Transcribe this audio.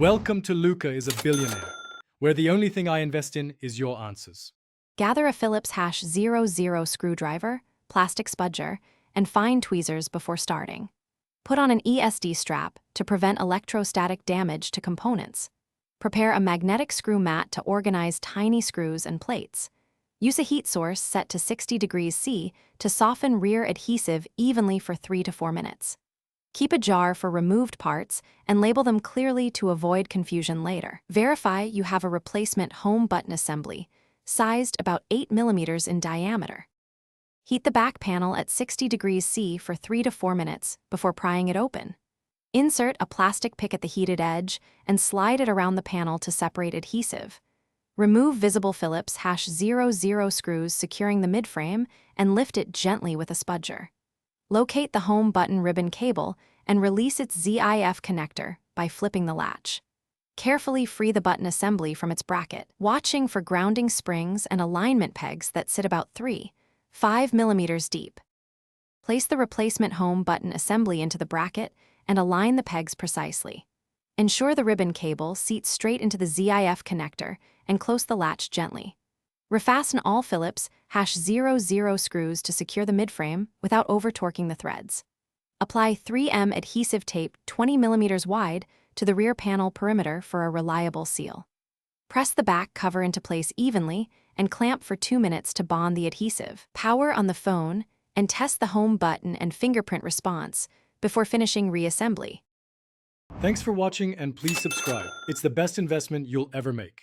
Welcome to Luca is a Billionaire, where the only thing I invest in is your answers. Gather a Phillips #00 screwdriver, plastic spudger, and fine tweezers before starting. Put on an ESD strap to prevent electrostatic damage to components. Prepare a magnetic screw mat to organize tiny screws and plates. Use a heat source set to 60 degrees C to soften rear adhesive evenly for 3 to 4 minutes. Keep a jar for removed parts and label them clearly to avoid confusion later. Verify you have a replacement home button assembly, sized about 8 millimeters in diameter. Heat the back panel at 60 degrees C for 3 to 4 minutes before prying it open. Insert a plastic pick at the heated edge and slide it around the panel to separate adhesive. Remove visible Phillips #00 screws securing the midframe and lift it gently with a spudger. Locate the home button ribbon cable and release its ZIF connector by flipping the latch. Carefully free the button assembly from its bracket, watching for grounding springs and alignment pegs that sit about 3–5 millimeters deep. Place the replacement home button assembly into the bracket and align the pegs precisely. Ensure the ribbon cable seats straight into the ZIF connector and close the latch gently. Refasten all Phillips #00 screws to secure the midframe without over-torquing the threads. Apply 3M adhesive tape 20 millimeters wide to the rear panel perimeter for a reliable seal. Press the back cover into place evenly and clamp for 2 minutes to bond the adhesive. Power on the phone and test the home button and fingerprint response before finishing reassembly. Thanks for watching and please subscribe. It's the best investment you'll ever make.